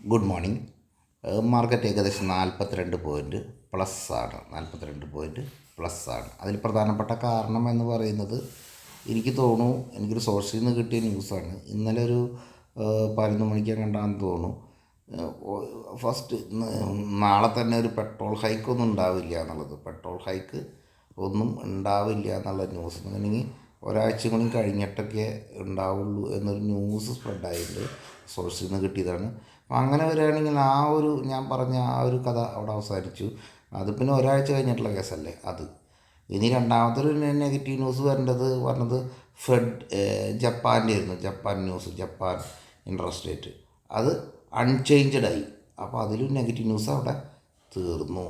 Good morning. Market ഏകദേശം 42 point plus ആണ്. 42 point plus ആണ്. അതിൽ പ്രധാനപ്പെട്ട കാരണം എന്ന് പറയുന്നത് എനിക്ക് തോന്നുന്നു, എനിക്കൊരു സോഴ്സിൽ നിന്ന് കിട്ടിയ ന്യൂസാണ്. ഇന്നലെ ഒരു 11 മണിക്ക് കണ്ടാന്ന് തോന്നുന്നു. ഫസ്റ്റ് നാളെ തന്നെ ഒരു പെട്രോൾ ഹൈക്കൊന്നും ഉണ്ടാവില്ല എന്നുള്ളത്. പെട്രോൾ ഹൈക്ക് ഒന്നും ഉണ്ടാവില്ല എന്നുള്ള ന്യൂസ് എന്നുണ്ടെങ്കിൽ ഒരാഴ്ച കൂടി കഴിഞ്ഞിട്ടൊക്കെ ഉണ്ടാവുള്ളൂ എന്നൊരു ന്യൂസ് സ്പ്രെഡായിട്ട് സോഴ്സിൽ നിന്ന് കിട്ടിയതാണ്. അപ്പം അങ്ങനെ വരികയാണെങ്കിൽ ഞാൻ പറഞ്ഞ ആ ഒരു കഥ അവിടെ അവസാനിച്ചു. അത് പിന്നെ ഒരാഴ്ച കഴിഞ്ഞിട്ടുള്ള കേസല്ലേ അത്. ഇനി രണ്ടാമത്തെ ഒരു നെഗറ്റീവ് ന്യൂസ് പറഞ്ഞത് ജപ്പാൻ്റെ ആയിരുന്നു. Japan news, Japan interest rate അത് അൺചേഞ്ച്ഡായി. അപ്പോൾ അതിലും നെഗറ്റീവ് ന്യൂസ് അവിടെ തീർന്നു.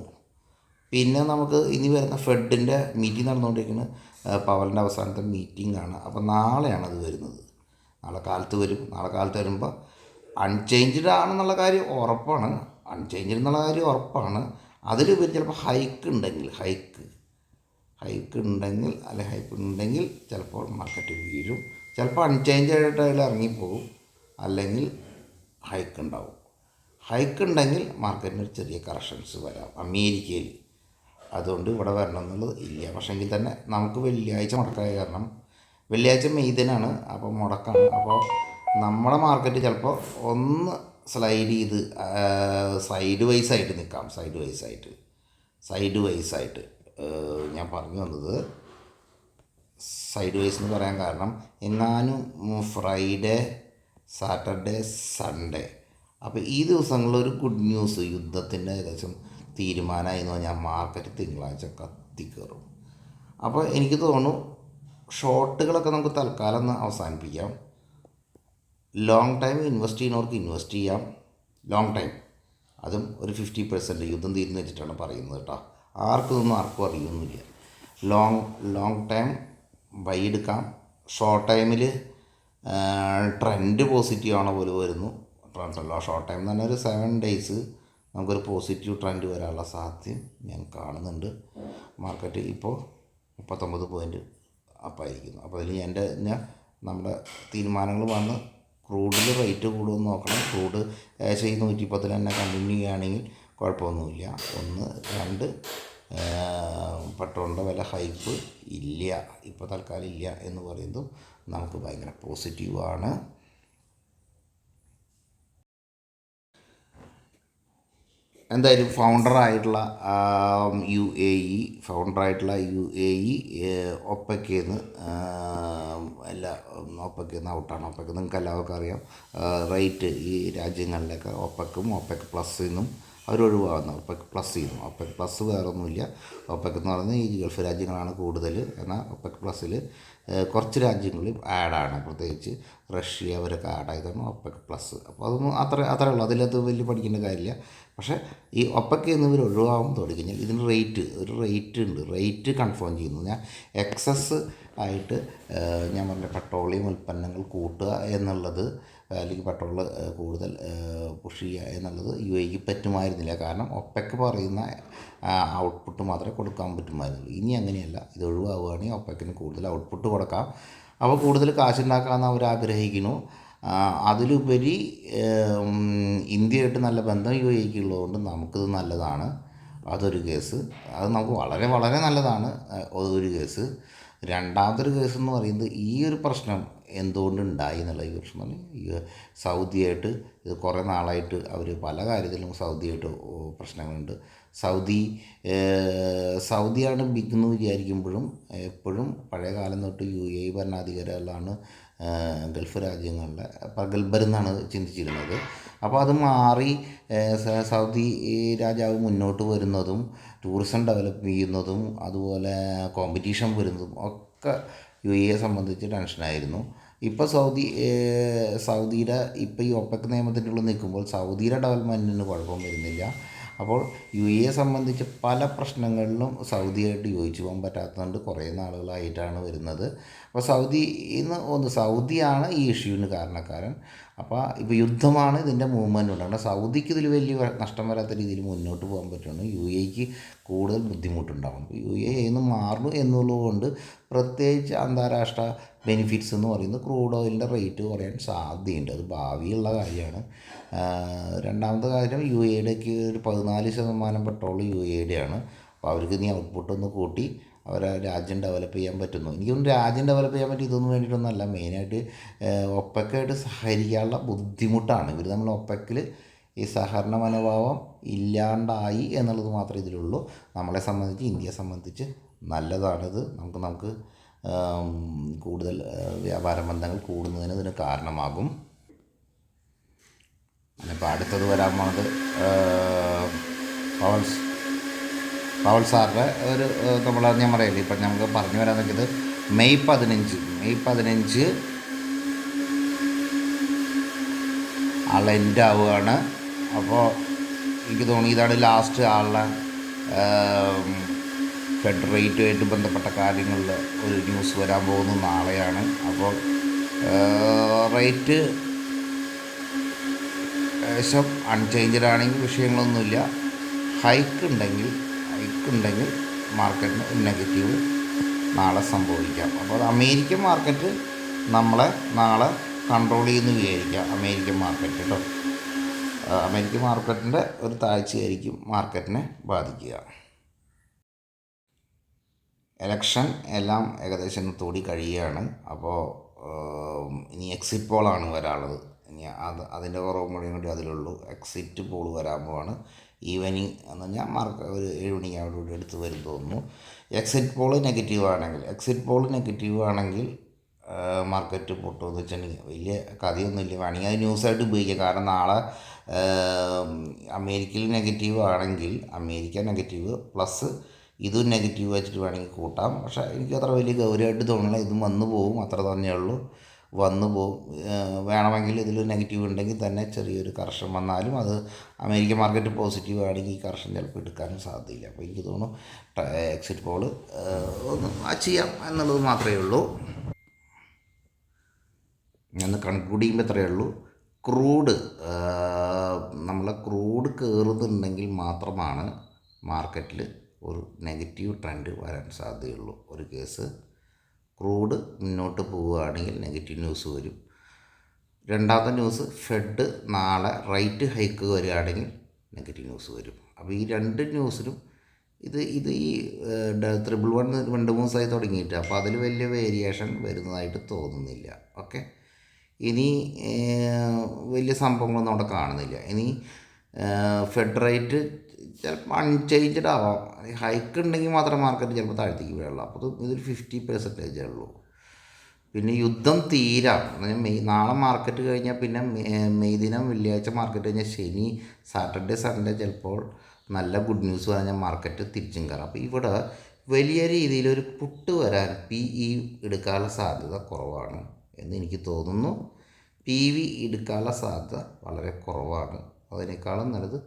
പിന്നെ നമുക്ക് ഇനി വരുന്ന ഫെഡിൻ്റെ മീറ്റിംഗ് നടന്നുകൊണ്ടിരിക്കുന്നത്, പവലിൻ്റെ അവസാനത്തെ മീറ്റിംഗ് ആണ്. അപ്പോൾ നാളെയാണ് അത് വരുന്നത്. നാളെ കാലത്ത് വരും. നാളെ കാലത്ത് വരുമ്പോൾ അൺചേഞ്ച്ഡ് ആണെന്നുള്ള കാര്യം ഉറപ്പാണ്. അൺചേഞ്ച്ഡ് എന്നുള്ള കാര്യം ഉറപ്പാണ്. അതിലുപരി ചിലപ്പോൾ ഹൈക്ക് ഉണ്ടെങ്കിൽ ഹൈപ്പ് ഉണ്ടെങ്കിൽ ചിലപ്പോൾ മാർക്കറ്റ് വീഴും. ചിലപ്പോൾ അൺചേഞ്ച് ആയിട്ട് അതിൽ ഇറങ്ങിപ്പോകും, അല്ലെങ്കിൽ ഹൈക്ക് ഉണ്ടാവും. ഹൈക്ക് ഉണ്ടെങ്കിൽ മാർക്കറ്റിന് ഒരു ചെറിയ കറക്ഷൻസ് വരാം അമേരിക്കയിൽ. അതുകൊണ്ട് ഇവിടെ വരണം എന്നുള്ളത് ഇല്ല. പക്ഷേങ്കിൽ തന്നെ നമുക്ക് വെള്ളിയാഴ്ച മുടക്കായ കാരണം, വെള്ളിയാഴ്ച മെയ്തനാണ്, അപ്പോൾ മുടക്കാണ്. അപ്പോൾ നമ്മുടെ മാർക്കറ്റ് ചിലപ്പോൾ ഒന്ന് സ്ലൈഡ് ചെയ്ത് സൈഡ് വൈസായിട്ട് നിൽക്കാം. സൈഡ് വൈസായിട്ട് ഞാൻ പറഞ്ഞു വന്നത് സൈഡ് വൈസ് എന്ന് പറയാൻ കാരണം, എങ്ങാനും ഫ്രൈഡേ, സാറ്റർഡേ, സൺഡേ, അപ്പോൾ ഈ ദിവസങ്ങളിൽ ഒരു ഗുഡ് ന്യൂസ്, യുദ്ധത്തിൻ്റെ ഏകദേശം തീരുമാനമായി എന്ന് പറഞ്ഞാൽ മാർക്കറ്റ് തിങ്കളാഴ്ച കത്തിക്കയറും. അപ്പോൾ എനിക്ക് തോന്നുന്നു ഷോർട്ടുകളൊക്കെ നമുക്ക് തൽക്കാലം ഒന്ന് അവസാനിപ്പിക്കാം. ലോങ് ടൈം ഇൻവെസ്റ്റ് ചെയ്യുന്നവർക്ക് ഇൻവെസ്റ്റ് ചെയ്യാം. ലോങ് ടൈം, അതും ഒരു 50% യുദ്ധം തീരുന്ന വെച്ചിട്ടാണ് പറയുന്നത് കേട്ടോ. ആർക്കും അറിയുന്നില്ല. ലോങ് ടൈം ബൈ എടുക്കാം. ഷോർട്ട് ടൈമിൽ ട്രെൻഡ് പോസിറ്റീവ് ആണോ പോലും വരുന്നു. ഷോർട്ട് ടൈം തന്നെ ഒരു 7 days നമുക്കൊരു പോസിറ്റീവ് ട്രെൻഡ് വരാനുള്ള സാധ്യത ഞാൻ കാണുന്നുണ്ട്. മാർക്കറ്റ് ഇപ്പോൾ 39 പോയിൻറ്റ് അപ്പായിരിക്കുന്നു. അപ്പോൾ അതിൽ നമ്മുടെ തീരുമാനങ്ങൾ വന്ന് ക്രൂഡിൽ റേറ്റ് കൂടുമെന്ന് നോക്കണം. ക്രൂഡ് ഏകദേശം 110 തന്നെ കണ്ടിന്യൂ ചെയ്യുകയാണെങ്കിൽ കുഴപ്പമൊന്നുമില്ല. 1, 2 പെട്രോളിൻ്റെ വില ഹൈപ്പ് ഇല്ല, ഇപ്പോൾ തൽക്കാലം ഇല്ല എന്ന് പറയുന്നതും നമുക്ക് ഭയങ്കര പോസിറ്റീവാണ്. എന്തായാലും ഫൗണ്ടറായിട്ടുള്ള യു എ ഇ ഒപ്പയ്ക്ക് ഔട്ടാണ്. ഒപ്പയ്ക്ക് നിങ്ങൾക്ക് എല്ലാവർക്കും അറിയാം. റേറ്റ് ഈ രാജ്യങ്ങളിലൊക്കെ ഒപ്പയ്ക്കും ഒപ്പയ്ക്ക് പ്ലസ്സിനും അവരൊഴിവാകുന്നു. ഒപ്പയ്ക്ക് പ്ലസ് ചെയ്യുന്നു. ഒപ്പയ്ക്ക് പ്ലസ് വേറൊന്നുമില്ല. ഒപ്പയ്ക്ക് എന്ന് പറയുന്നത് ഈ ഗൾഫ് രാജ്യങ്ങളാണ് കൂടുതൽ. എന്നാൽ ഒപ്പയ്ക്ക് പ്ലസ്സിൽ കുറച്ച് രാജ്യങ്ങളിൽ ആഡാണ്, പ്രത്യേകിച്ച് റഷ്യ, അവരൊക്കെ ആഡായതാണ് ഒപ്പയ്ക്ക് പ്ലസ്. അപ്പോൾ അതൊന്നും അത്രേ ഉള്ളൂ. അതിലത് വലിയ പഠിക്കേണ്ട കാര്യമില്ല. പക്ഷേ ഈ ഒപ്പയ്ക്ക് എന്നിവർ ഒഴിവാകും തുടങ്ങിക്കഴിഞ്ഞാൽ ഇതിന് റേറ്റ് ഉണ്ട്. റേറ്റ് കൺഫേം ചെയ്യുന്നു. ഞാൻ എക്സസ് ആയിട്ട് ഞാൻ പറഞ്ഞ പെട്രോളിയം ഉൽപ്പന്നങ്ങൾ കൂട്ടുക എന്നുള്ളത്, അല്ലെങ്കിൽ പെട്രോൾ കൂടുതൽ പുഷ് ചെയ്യുക എന്നുള്ളത് UAE പറ്റുമായിരുന്നില്ല. കാരണം ഒപ്പയ്ക്ക് പറയുന്ന ഔട്ട്പുട്ട് മാത്രമേ കൊടുക്കാൻ പറ്റുമായിരുന്നുള്ളൂ. ഇനി അങ്ങനെയല്ല. ഇത് ഒഴിവാകുകയാണെങ്കിൽ ഒപ്പയ്ക്കിന് കൂടുതൽ ഔട്ട്പുട്ട് കൊടുക്കാം. അപ്പോൾ കൂടുതൽ കാശുണ്ടാക്കാമെന്ന് അവർ ആഗ്രഹിക്കുന്നു. അതിലുപരി ഇന്ത്യയായിട്ട് നല്ല ബന്ധം UAEക്ക് ഉള്ളതുകൊണ്ട് നമുക്കിത് നല്ലതാണ്. അതൊരു കേസ്. അത് നമുക്ക് വളരെ വളരെ നല്ലതാണ്. ഒരു കേസ്. രണ്ടാമതൊരു കേസ് എന്ന് പറയുന്നത്, ഈ ഒരു പ്രശ്നം എന്തുകൊണ്ടുണ്ടായി എന്നുള്ള ഈ പ്രശ്നം എന്ന് പറഞ്ഞാൽ, സൗദിയായിട്ട് ഇത് കുറേ നാളായിട്ട് അവർ പല കാര്യത്തിലും സൗദിയായിട്ട് പ്രശ്നങ്ങളുണ്ട്. സൗദിയാണ് ബിഗ് എന്ന് വിചാരിക്കുമ്പോഴും എപ്പോഴും പഴയ കാലം തൊട്ട് UAE ഭരണാധികാരികളാണ് ഗൾഫ് രാജ്യങ്ങളിലെ പ്രഗത്ഭരെന്നാണ് ചിന്തിച്ചിരുന്നത്. അപ്പോൾ അത് മാറി സൗദി രാജാവ് മുന്നോട്ട് വരുന്നതും ടൂറിസം ഡെവലപ്പ് ചെയ്യുന്നതും അതുപോലെ കോമ്പറ്റീഷൻ വരുന്നതും ഒക്കെ UAE സംബന്ധിച്ച് ടെൻഷനായിരുന്നു. ഇപ്പോൾ സൗദിയുടെ ഇപ്പോൾ ഈ ഒപ്പക് നിയമത്തിൻ്റെ ഉള്ളിൽ നിൽക്കുമ്പോൾ സൗദിയുടെ ഡെവലപ്മെൻറ്റിന് കുഴപ്പം വരുന്നില്ല. അപ്പോൾ UAE സംബന്ധിച്ച് പല പ്രശ്നങ്ങളിലും സൗദിയായിട്ട് യോജിച്ച് പോകാൻ പറ്റാത്തതുകൊണ്ട് കുറേ നാളുകളായിട്ടാണ് വരുന്നത്. അപ്പോൾ സൗദിയാണ് ഈ ഇഷ്യൂവിന് കാരണക്കാരൻ. അപ്പോൾ ഇപ്പോൾ യുദ്ധമാണ് ഇതിൻ്റെ മൂവ്മെൻറ്റ് ഉണ്ടാകുന്നത്. സൗദിക്ക് ഇതിൽ വലിയ നഷ്ടം വരാത്ത രീതിയിൽ മുന്നോട്ട് പോകാൻ പറ്റുന്നു. UAEക്ക് കൂടുതൽ ബുദ്ധിമുട്ടുണ്ടാകും. UAE നിന്ന് മാറുന്നു എന്നുള്ളതുകൊണ്ട് പ്രത്യേകിച്ച് അന്താരാഷ്ട്ര ബെനിഫിറ്റ്സ് എന്ന് പറയുന്നത് ക്രൂഡ് ഓയിലിൻ്റെ റേറ്റ് കുറയാൻ സാധ്യതയുണ്ട്. അത് ഭാവിയുള്ള കാര്യമാണ്. രണ്ടാമത്തെ കാര്യം യു എയുടെക്ക് ഒരു 14% പെട്രോൾ യു എയുടെയാണ്. അപ്പോൾ അവർക്ക് നീ ഔട്ട്പുട്ട് ഒന്ന് കൂട്ടി അവരെ രാജ്യം ഡെവലപ്പ് ചെയ്യാൻ പറ്റുന്നു. എനിക്കൊന്നും രാജ്യം ഡെവലപ്പ് ചെയ്യാൻ പറ്റും ഇതൊന്നും വേണ്ടിയിട്ടൊന്നുമല്ല. മെയിനായിട്ട് ഒപ്പക്കായിട്ട് സഹകരിക്കാനുള്ള ബുദ്ധിമുട്ടാണ്. ഇവർ നമ്മൾ ഒപ്പക്കിൽ ഈ സഹകരണ മനോഭാവം ഇല്ലാണ്ടായി എന്നുള്ളത് മാത്രമേ ഇതിലുള്ളൂ. നമ്മളെ സംബന്ധിച്ച്, ഇന്ത്യയെ സംബന്ധിച്ച് നല്ലതാണിത്. നമുക്ക് കൂടുതൽ വ്യാപാര ബന്ധങ്ങൾ കൂടുന്നതിന് ഇതിന് കാരണമാകും. ഇപ്പോൾ അടുത്തത് വരാൻ പോണത് പവൽ സാറിൻ്റെ ഒരു ഞാൻ പറയില്ലേ, ഇപ്പം നമുക്ക് പറഞ്ഞു വരാൻ നോക്കിയത് മെയ് 15 ആളെ എൻഡ് ആവുകയാണ്. അപ്പോൾ എനിക്ക് തോന്നി ഇതാണ് ലാസ്റ്റ് ആളുടെ ഫെഡ് റേറ്റുമായിട്ട് ബന്ധപ്പെട്ട കാര്യങ്ങളിൽ ഒരു ന്യൂസ് വരാൻ പോകുന്നത് നാളെയാണ്. അപ്പോൾ റേറ്റ് ഏകദേശം അൺചേഞ്ച്ഡ് ആണെങ്കിൽ വിഷയങ്ങളൊന്നുമില്ല. ഹൈക്ക് ഉണ്ടെങ്കിൽ മാർക്കറ്റിന് നെഗറ്റീവ് നാളെ സംഭവിക്കാം. അപ്പോൾ അമേരിക്കൻ മാർക്കറ്റ് നമ്മളെ നാളെ കൺട്രോൾ ചെയ്യുന്നു വിചാരിക്കാം. അമേരിക്കൻ മാർക്കറ്റ് കേട്ടോ, അമേരിക്കൻ മാർക്കറ്റിൻ്റെ ഒരു താഴ്ചയായിരിക്കും മാർക്കറ്റിനെ ബാധിക്കുക. എലക്ഷൻ എല്ലാം ഏകദേശം തോടി കഴിയുകയാണ്. അപ്പോൾ ഇനി എക്സിറ്റ് പോളാണ് വരാനുള്ളത്. ഇനി അതിൻ്റെ കുറവും കൂടി അതിലുള്ളൂ. എക്സിറ്റ് പോൾ വരാൻ പോവാണ്. ഈവനിങ് എന്ന് പറഞ്ഞാൽ ഒരു 7 മണിയോടുകൂടി എടുത്ത് വരും തോന്നുന്നു. എക്സിറ്റ് പോൾ നെഗറ്റീവ് ആണെങ്കിൽ മാർക്കറ്റ് പൊട്ടുമെന്ന് വെച്ചിട്ടുണ്ടെങ്കിൽ വലിയ കഥയൊന്നുമില്ല. വേണമെങ്കിൽ അത് ന്യൂസായിട്ട് ഉപയോഗിക്കാം. കാരണം നാളെ അമേരിക്കയിൽ നെഗറ്റീവ് ആണെങ്കിൽ അമേരിക്ക നെഗറ്റീവ് പ്ലസ് ഇതും നെഗറ്റീവ് വെച്ചിട്ട് വേണമെങ്കിൽ കൂട്ടാം. പക്ഷേ എനിക്ക് അത്ര വലിയ ഗൗരവമായിട്ട് തോന്നില്ല. ഇതും വന്നു പോകും, അത്ര തന്നെയുള്ളൂ. വന്നു പോകും. വേണമെങ്കിൽ ഇതിൽ നെഗറ്റീവ് ഉണ്ടെങ്കിൽ തന്നെ ചെറിയൊരു കറക്ഷൻ വന്നാലും അത് അമേരിക്കൻ മാർക്കറ്റ് പോസിറ്റീവ് ആണെങ്കിൽ ഈ കറക്ഷൻ ചിലപ്പോൾ എടുക്കാനും സാധ്യതയില്ല. അപ്പോൾ എനിക്ക് തോന്നുന്നു എക്സിറ്റ് പോൾ ഒന്ന് ചെയ്യാം എന്നുള്ളത് മാത്രമേ ഉള്ളൂ. എന്ന് കൺക്ലൂഡ് ചെയ്യുമ്പോൾ ഇത്രയേ ഉള്ളൂ. നമ്മളെ ക്രൂഡ് കയറുന്നുണ്ടെങ്കിൽ മാത്രമാണ് മാർക്കറ്റിൽ ഒരു നെഗറ്റീവ് ട്രെൻഡ് വരാൻ സാധ്യതയുള്ളൂ. ഒരു കേസ് ക്രൂഡ് മുന്നോട്ട് പോവുകയാണെങ്കിൽ നെഗറ്റീവ് ന്യൂസ് വരും. രണ്ടാമത്തെ ന്യൂസ് ഫെഡ് നാളെ റേറ്റ് ഹൈക്ക് വരികയാണെങ്കിൽ നെഗറ്റീവ് ന്യൂസ് വരും. അപ്പോൾ ഈ രണ്ട് ന്യൂസിലും ഇത് ഈ 111 2-3 ദിവസമായി തുടങ്ങിയിട്ട്, അപ്പോൾ അതിൽ വലിയ വേരിയേഷൻ വരുന്നതായിട്ട് തോന്നുന്നില്ല. ഓക്കെ, ഇനി വലിയ സംഭവങ്ങളൊന്നും അവിടെ കാണുന്നില്ല. ഇനി ഫെഡ് റേറ്റ് ചിലപ്പോൾ അൺചേഞ്ച്ഡ് ആവാം. ഹൈക്ക് ഉണ്ടെങ്കിൽ മാത്രം മാർക്കറ്റ് ചിലപ്പോൾ താഴ്ത്തേക്ക് വീഴുള്ളൂ. അപ്പോൾ ഇതൊരു 50% ഉള്ളൂ. പിന്നെ യുദ്ധം തീരാം. നാളെ മാർക്കറ്റ് കഴിഞ്ഞാൽ പിന്നെ മെയ് ദിനം വെള്ളിയാഴ്ച മാർക്കറ്റ് കഴിഞ്ഞാൽ ശനി സാറ്റർഡേ സൺഡേ ചിലപ്പോൾ നല്ല ഗുഡ് ന്യൂസ് പറഞ്ഞാൽ മാർക്കറ്റ് തിരിച്ചും കയറാം. അപ്പോൾ ഇവിടെ വലിയ രീതിയിലൊരു പുട്ട് വരാൻ PE എടുക്കാനുള്ള സാധ്യത കുറവാണ് എന്ന് എനിക്ക് തോന്നുന്നു. PV എടുക്കാനുള്ള സാധ്യത വളരെ കുറവാണ്. അതിനേക്കാളും നല്ലത്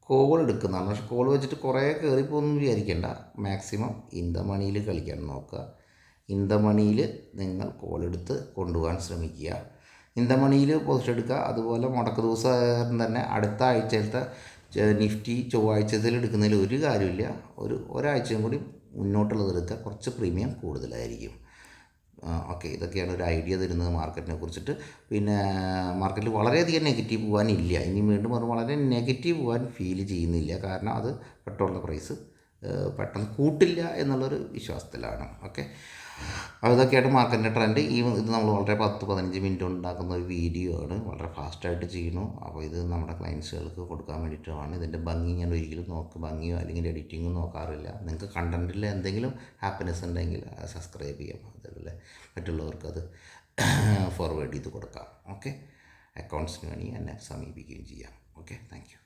കോൾ എടുക്കുന്നതാണ്. പക്ഷെ കോൾ വെച്ചിട്ട് കുറേ കയറിപ്പോന്നും വിചാരിക്കേണ്ട. മാക്സിമം ഇൻ ദ മണിയിൽ കളിക്കാൻ നോക്കുക. ഇൻ ദ മണിയിൽ നിങ്ങൾ കോൾ എടുത്ത് കൊണ്ടുപോകാൻ ശ്രമിക്കുക. ഇൻ ദ മണിയിൽ പോസ്റ്റ് എടുക്കുക. അതുപോലെ മുടക്ക് ദിവസം തന്നെ അടുത്ത ആഴ്ചയിലത്തെ നിഫ്റ്റി ചൊവ്വാഴ്ചത്തിൽ എടുക്കുന്നതിൽ ഒരു കാര്യമില്ല. ഒരാഴ്ചയും കൂടി മുന്നോട്ടുള്ളത് എടുക്കുക. കുറച്ച് പ്രീമിയം കൂടുതലായിരിക്കും. ഓക്കെ, ഇതൊക്കെയാണ് ഒരു ഐഡിയ തരുന്നത് മാർക്കറ്റിനെ കുറിച്ചിട്ട്. പിന്നെ മാർക്കറ്റിൽ വളരെയധികം നെഗറ്റീവ് പോകാനില്ല. ഇനി വീണ്ടും വളരെ നെഗറ്റീവ് പോകാൻ ഫീൽ ചെയ്യുന്നില്ല. കാരണം അത് പെട്രോളിൻ്റെ പ്രൈസ് പെട്ടെന്ന് കൂട്ടില്ല എന്നുള്ളൊരു വിശ്വാസത്തിലാണ്. ഓക്കെ, അതൊക്കെയാണ് മാർക്കറ്റിൻ്റെ ട്രെൻഡ്. ഇത് നമ്മൾ വളരെ 10-15 മിനിറ്റ് ഉണ്ടാക്കുന്ന ഒരു വീഡിയോ ആണ്. വളരെ ഫാസ്റ്റായിട്ട് ചെയ്യുന്നു. അപ്പോൾ ഇത് നമ്മുടെ ക്ലയൻസുകൾക്ക് കൊടുക്കാൻ വേണ്ടിയിട്ടാണ്. ഇതിൻ്റെ ഭംഗി ഞാൻ ഒരിക്കലും ഭംഗിയോ അല്ലെങ്കിൽ എഡിറ്റിങ്ങോ നോക്കാറില്ല. നിങ്ങൾക്ക് കണ്ടൻറ്റിൽ എന്തെങ്കിലും ഹാപ്പിനെസ് ഉണ്ടെങ്കിൽ സബ്സ്ക്രൈബ് ചെയ്യാം. അതേപോലെ മറ്റുള്ളവർക്ക് അത് ഫോർവേഡ് ചെയ്ത് കൊടുക്കാം. ഓക്കെ, അക്കൗണ്ട്സിന് വേണ്ടി എന്നെ സമീപിക്കുകയും ചെയ്യാം. Okay, thank you.